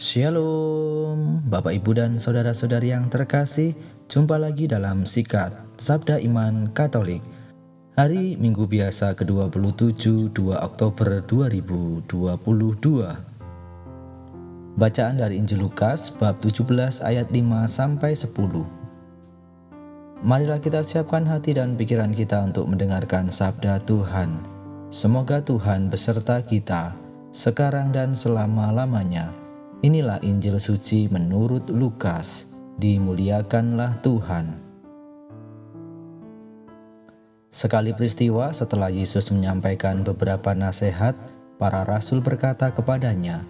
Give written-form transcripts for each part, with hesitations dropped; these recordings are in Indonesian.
Shalom, Bapak Ibu dan Saudara-saudari yang terkasih. Jumpa lagi dalam Sikat Sabda Iman Katolik. Hari Minggu Biasa ke-27, 2 Oktober 2022. Bacaan dari Injil Lukas bab 17 ayat 5-10. Marilah kita siapkan hati dan pikiran kita untuk mendengarkan sabda Tuhan. Semoga Tuhan beserta kita sekarang dan selama-lamanya. Inilah Injil suci menurut Lukas. Dimuliakanlah Tuhan. Sekali peristiwa setelah Yesus menyampaikan beberapa nasihat, para rasul berkata kepadanya,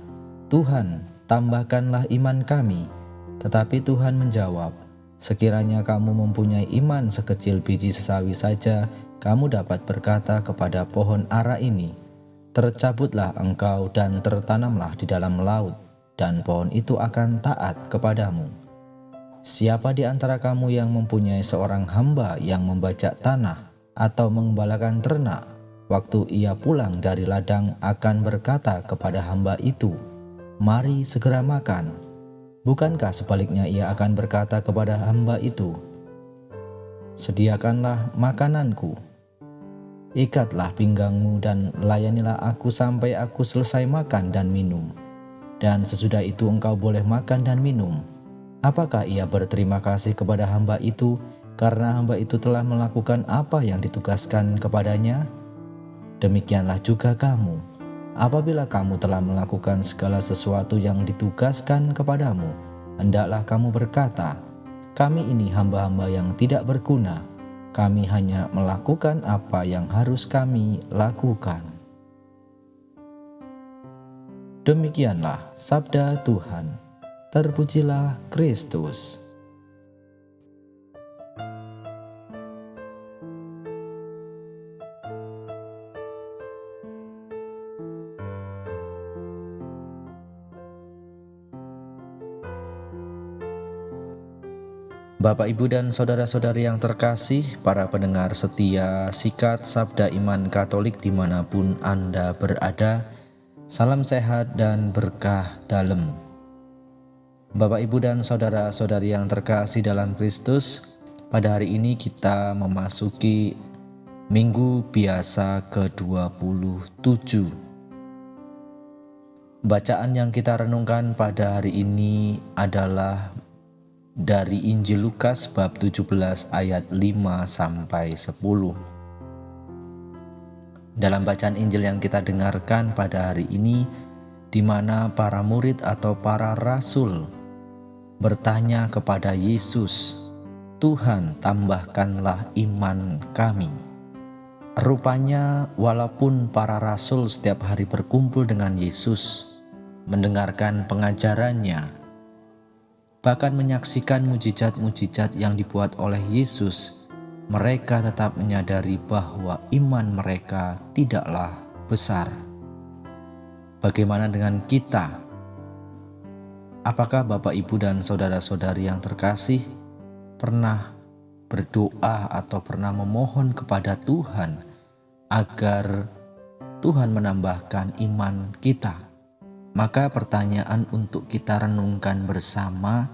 "Tuhan, tambahkanlah iman kami." Tetapi Tuhan menjawab, "Sekiranya kamu mempunyai iman sekecil biji sesawi saja, kamu dapat berkata kepada pohon ara ini, 'Tercabutlah engkau dan tertanamlah di dalam laut,' dan pohon itu akan taat kepadamu. Siapa di antara kamu yang mempunyai seorang hamba yang membajak tanah atau mengembalakan ternak, waktu ia pulang dari ladang akan berkata kepada hamba itu, 'Mari segera makan'? Bukankah sebaliknya ia akan berkata kepada hamba itu, 'Sediakanlah makananku, ikatlah pinggangmu dan layanilah aku sampai aku selesai makan dan minum, dan sesudah itu engkau boleh makan dan minum'? Apakah ia berterima kasih kepada hamba itu karena hamba itu telah melakukan apa yang ditugaskan kepadanya? Demikianlah juga kamu, apabila kamu telah melakukan segala sesuatu yang ditugaskan kepadamu, hendaklah kamu berkata, 'Kami ini hamba-hamba yang tidak berguna, kami hanya melakukan apa yang harus kami lakukan.'" Demikianlah sabda Tuhan. Terpujilah Kristus. Bapak, Ibu, dan saudara-saudari yang terkasih, para pendengar setia Sikat Sabda Iman Katolik dimanapun Anda berada, salam sehat dan berkah dalam. Bapak, Ibu, dan saudara-saudari yang terkasih dalam Kristus, pada hari ini kita memasuki Minggu Biasa ke-27. Bacaan yang kita renungkan pada hari ini adalah dari Injil Lukas bab 17 ayat 5-10. Dalam bacaan Injil yang kita dengarkan pada hari ini, di mana para murid atau para rasul bertanya kepada Yesus, "Tuhan, tambahkanlah iman kami." Rupanya walaupun para rasul setiap hari berkumpul dengan Yesus, mendengarkan pengajarannya, bahkan menyaksikan mujizat-mujizat yang dibuat oleh Yesus, mereka tetap menyadari bahwa iman mereka tidaklah besar. Bagaimana dengan kita? Apakah Bapak, Ibu, dan saudara-saudari yang terkasih pernah berdoa atau pernah memohon kepada Tuhan agar Tuhan menambahkan iman kita? Maka pertanyaan untuk kita renungkan bersama,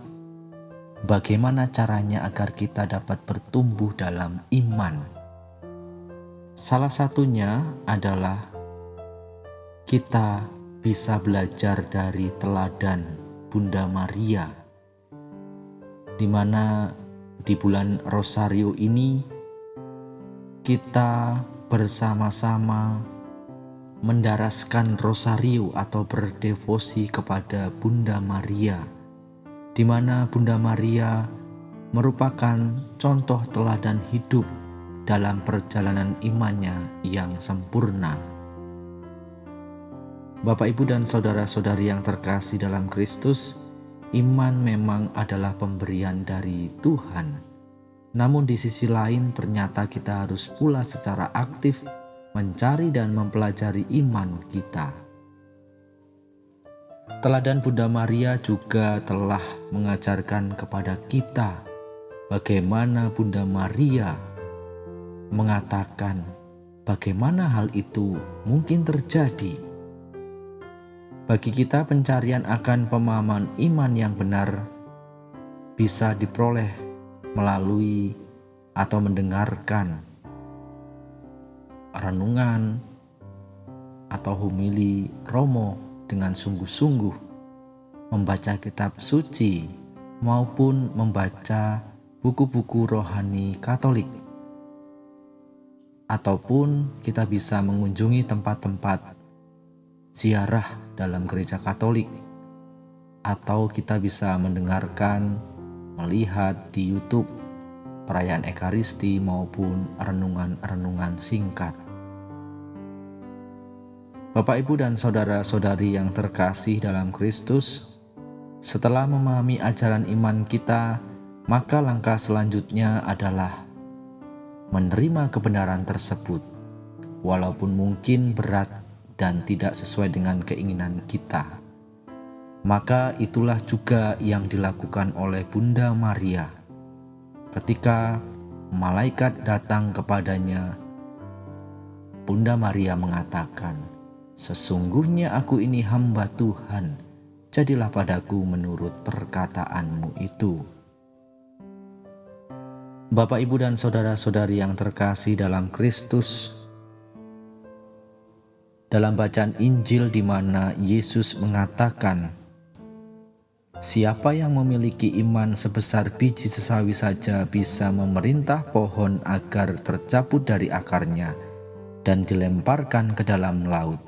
bagaimana caranya agar kita dapat bertumbuh dalam iman? Salah satunya adalah kita bisa belajar dari teladan Bunda Maria, di mana di bulan Rosario ini kita bersama-sama mendaraskan rosario atau berdevosi kepada Bunda Maria, di mana Bunda Maria merupakan contoh teladan hidup dalam perjalanan imannya yang sempurna. Bapak, Ibu, dan saudara-saudari yang terkasih dalam Kristus, iman memang adalah pemberian dari Tuhan. Namun di sisi lain ternyata kita harus pula secara aktif mencari dan mempelajari iman kita. Teladan Bunda Maria juga telah mengajarkan kepada kita bagaimana Bunda Maria mengatakan bagaimana hal itu mungkin terjadi. Bagi kita, pencarian akan pemahaman iman yang benar bisa diperoleh melalui atau mendengarkan renungan atau homili Romo dengan sungguh-sungguh, membaca kitab suci maupun membaca buku-buku rohani Katolik. Ataupun kita bisa mengunjungi tempat-tempat ziarah dalam gereja Katolik, atau kita bisa mendengarkan, melihat di YouTube perayaan Ekaristi maupun renungan-renungan singkat. Bapak, Ibu, dan saudara-saudari yang terkasih dalam Kristus, setelah memahami ajaran iman kita, maka langkah selanjutnya adalah menerima kebenaran tersebut, walaupun mungkin berat dan tidak sesuai dengan keinginan kita. Maka itulah juga yang dilakukan oleh Bunda Maria. Ketika malaikat datang kepadanya, Bunda Maria mengatakan, "Sesungguhnya aku ini hamba Tuhan, jadilah padaku menurut perkataanmu itu." Bapak, Ibu, dan saudara-saudari yang terkasih dalam Kristus, dalam bacaan Injil di mana Yesus mengatakan, "Siapa yang memiliki iman sebesar biji sesawi saja bisa memerintah pohon agar tercabut dari akarnya dan dilemparkan ke dalam laut."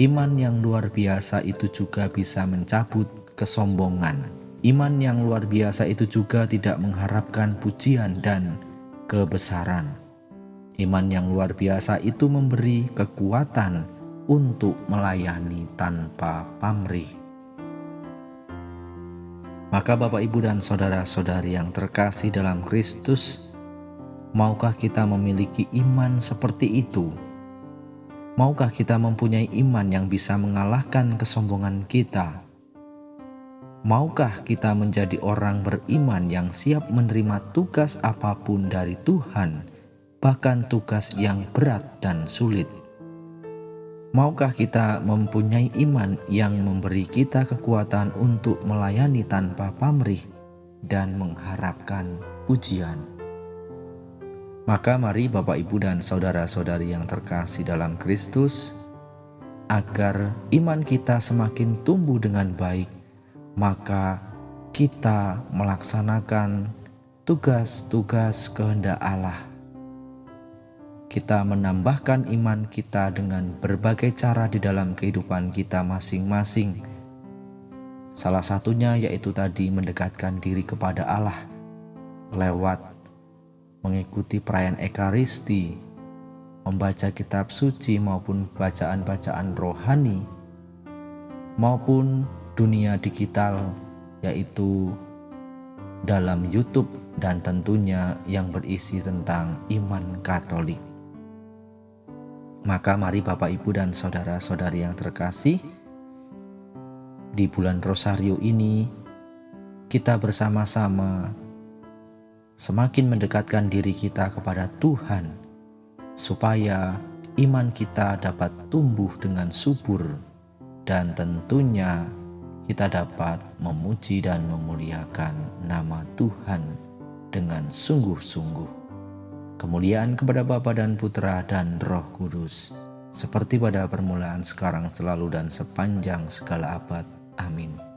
Iman yang luar biasa itu juga bisa mencabut kesombongan. Iman yang luar biasa itu juga tidak mengharapkan pujian dan kebesaran. Iman yang luar biasa itu memberi kekuatan untuk melayani tanpa pamrih. Maka Bapak, Ibu, dan saudara-saudari yang terkasih dalam Kristus, maukah kita memiliki iman seperti itu? Maukah kita mempunyai iman yang bisa mengalahkan kesombongan kita? Maukah kita menjadi orang beriman yang siap menerima tugas apapun dari Tuhan, bahkan tugas yang berat dan sulit? Maukah kita mempunyai iman yang memberi kita kekuatan untuk melayani tanpa pamrih dan mengharapkan pujian? Maka mari Bapak, Ibu, dan saudara-saudari yang terkasih dalam Kristus, agar iman kita semakin tumbuh dengan baik, maka kita melaksanakan tugas-tugas kehendak Allah. Kita menambahkan iman kita dengan berbagai cara di dalam kehidupan kita masing-masing. Salah satunya yaitu tadi mendekatkan diri kepada Allah lewat mengikuti perayaan Ekaristi, membaca kitab suci maupun bacaan-bacaan rohani, maupun dunia digital yaitu dalam YouTube dan tentunya yang berisi tentang iman Katolik. Maka mari Bapak, Ibu, dan saudara-saudari yang terkasih, di bulan Rosario ini kita bersama-sama semakin mendekatkan diri kita kepada Tuhan, supaya iman kita dapat tumbuh dengan subur dan tentunya kita dapat memuji dan memuliakan nama Tuhan dengan sungguh-sungguh. Kemuliaan kepada Bapa dan Putra dan Roh Kudus, seperti pada permulaan, sekarang, selalu, dan sepanjang segala abad. Amin.